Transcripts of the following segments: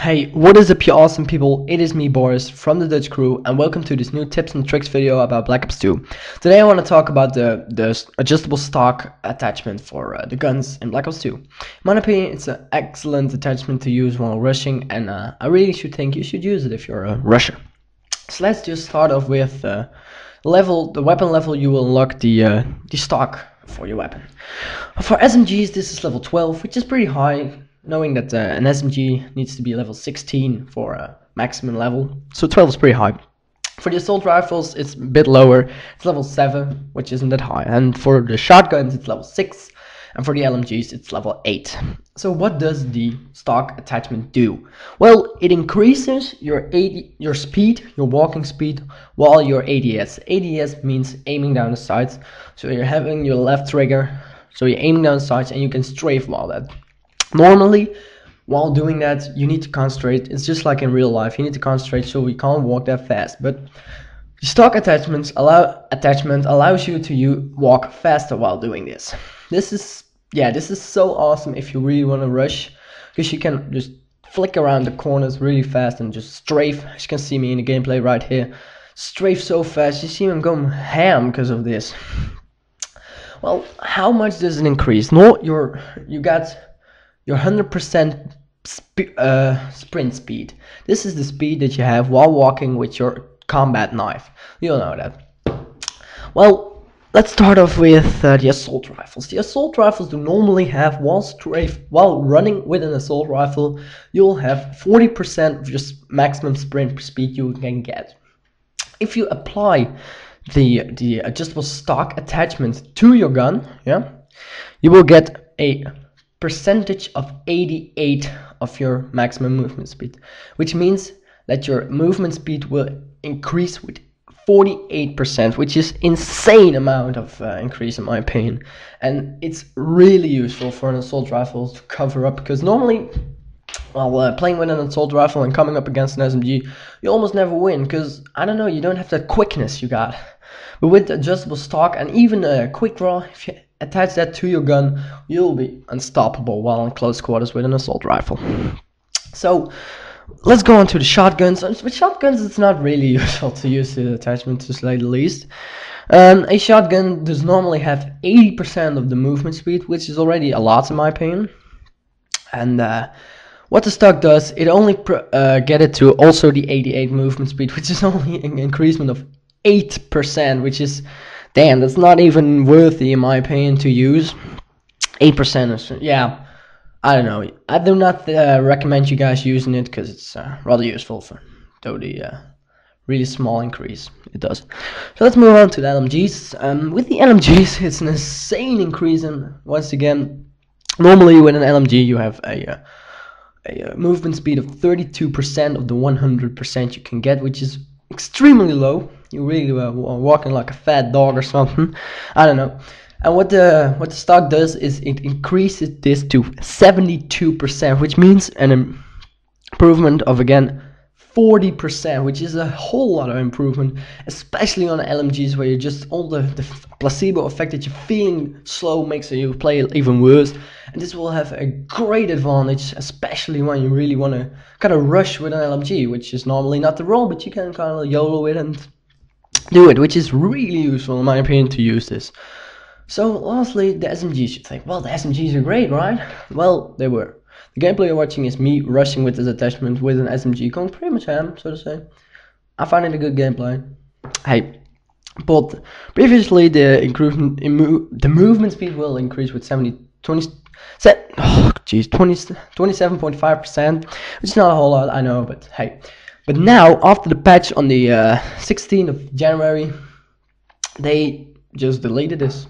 Hey, what is up you awesome people? It is me Boris from the Dutch Crew and welcome to this new tips and tricks video about Black Ops 2. Today I want to talk about the adjustable stock attachment for the guns in Black Ops 2. In my opinion, it's an excellent attachment to use while rushing, and I really think you should use it if you're a rusher. So let's just start off with the weapon level you will unlock the stock for your weapon. For SMGs, this is level 12, which is pretty high, knowing that an SMG needs to be level 16 for a maximum level, so 12 is pretty high. For the assault rifles, it's a bit lower, it's level 7, which isn't that high, and for the shotguns, it's level 6, and for the LMGs, it's level 8. So what does the stock attachment do? Well, it increases your speed, your walking speed, while your ADS. ADS means aiming down the sights, so you're having your left trigger, so you're aiming down the sights and you can strafe while that. Normally, while doing that, you need to concentrate. It's just like in real life. You need to concentrate, so we can't walk that fast. But the stock attachment allows you to walk faster while doing this. This is so awesome if you really want to rush, because you can just flick around the corners really fast and just strafe. As you can see me in the gameplay right here, strafe so fast. You see me going ham because of this. Well, how much does it increase? No, you got your 100% sprint speed. This is the speed that you have while walking with your combat knife. You'll know that. Well, let's start off with the assault rifles. The assault rifles do normally have, while running with an assault rifle, you'll have 40% of your maximum sprint speed you can get. If you apply the adjustable stock attachment to your gun, you will get a percentage of 88 of your maximum movement speed, which means that your movement speed will increase with 48%, which is insane amount of increase in my opinion, and it's really useful for an assault rifle to cover up, because normally while playing with an assault rifle and coming up against an SMG, you almost never win, because I don't know, you don't have that quickness you got. But with the adjustable stock and even a quick draw, if you attach that to your gun, you'll be unstoppable while in close quarters with an assault rifle. So let's go on to the shotguns. With shotguns, it's not really useful to use the attachment, to say the least. A shotgun does normally have 80% of the movement speed, which is already a lot in my opinion. And what the stock does, it only get it to also the 88 movement speed, which is only an increasement of 8%, which is, damn, that's not even worthy in my opinion to use. 8% is, yeah, I don't know. I do not recommend you guys using it, because it's rather useful for the really small increase it does. So let's move on to the LMGs. With the LMGs, it's an insane increase, and once again, normally with an LMG you have a movement speed of 32% of the 100% you can get, which is extremely low. You really are walking like a fat dog or something. I don't know. And what the stock does is it increases this to 72%, which means an improvement of, again, 40%, which is a whole lot of improvement, especially on the LMGs, where you just all the placebo effect that you're feeling slow makes you play even worse. And this will have a great advantage, especially when you really want to kind of rush with an LMG, which is normally not the role, but you can kind of YOLO it and do it, which is really useful in my opinion to use this. So lastly, the SMGs. You think, well, the SMGs are great, right? Well, they were. The gameplay you're watching is me rushing with this attachment with an SMG, going pretty much ham, so to say. I find it a good gameplay. Hey, but previously the movement speed will increase with 27.5%, which is not a whole lot, I know, but hey. But now, after the patch on the 16th of January, they just deleted this.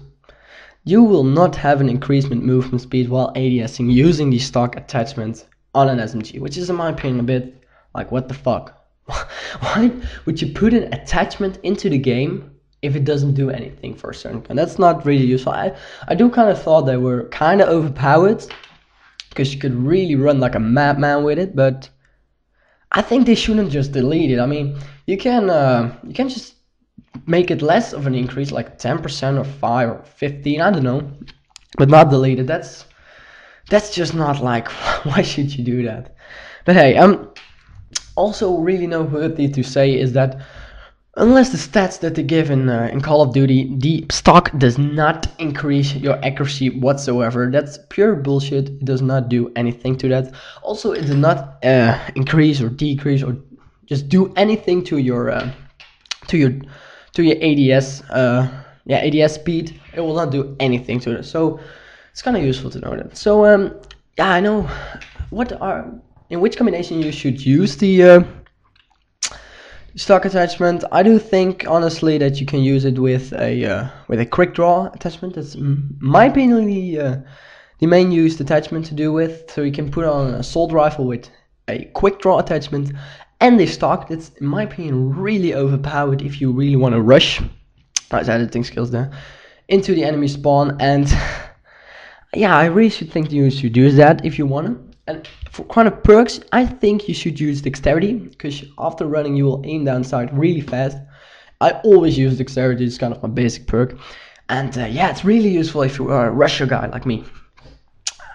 You will not have an increasement movement speed while ADSing using the stock attachment on an SMG, which is in my opinion a bit like, what the fuck? Why would you put an attachment into the game if it doesn't do anything for a certain gun? That's not really useful. I do kind of thought they were kind of overpowered, because you could really run like a madman with it, but I think they shouldn't just delete it. I mean, you can just make it less of an increase, like 10% or 5 or 15, I don't know, but not delete it. That's just not like, why should you do that? But hey, also really noteworthy to say is that unless the stats that they give in Call of Duty, the stock does not increase your accuracy whatsoever. That's pure bullshit. It does not do anything to that. Also, it does not increase or decrease or just do anything to your to your to your ADS ADS speed. It will not do anything to it. So it's kind of useful to know that. So yeah, I know in which combination you should use the stock attachment. I do think honestly that you can use it with a quick draw attachment. That's my opinion the main used attachment to do with. So you can put on an assault rifle with a quick draw attachment and a stock. That's in my opinion really overpowered if you really want to rush. Nice editing skills there into the enemy spawn. And yeah, I really should think you should use that if you want to. And for kind of perks, I think you should use dexterity, because after running you will aim down sight really fast. I always use dexterity, it's kind of my basic perk. And yeah, it's really useful if you are a rusher guy like me.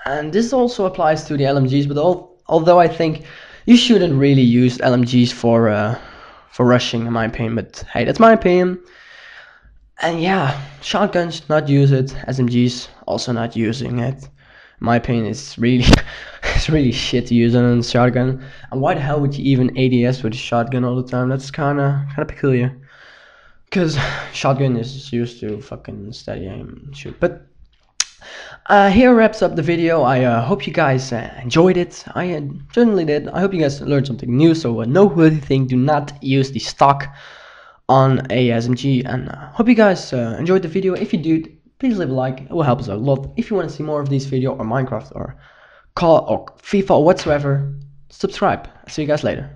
And this also applies to the LMGs, but although I think you shouldn't really use LMGs for rushing in my opinion, but hey, that's my opinion. And yeah, shotguns, not use it. SMGs, also not using it. In my opinion, it's really it's really shit to use it on a shotgun. And why the hell would you even ADS with a shotgun all the time? That's kinda peculiar. Because shotgun is used to fucking steady aim and shoot. But here wraps up the video. I hope you guys enjoyed it. I certainly did. I hope you guys learned something new. So noteworthy thing: do not use the stock on a SMG. And hope you guys enjoyed the video. If you did, please leave a like. It will help us out a lot. If you want to see more of these videos or Minecraft or Call or FIFA or whatsoever, subscribe. See you guys later.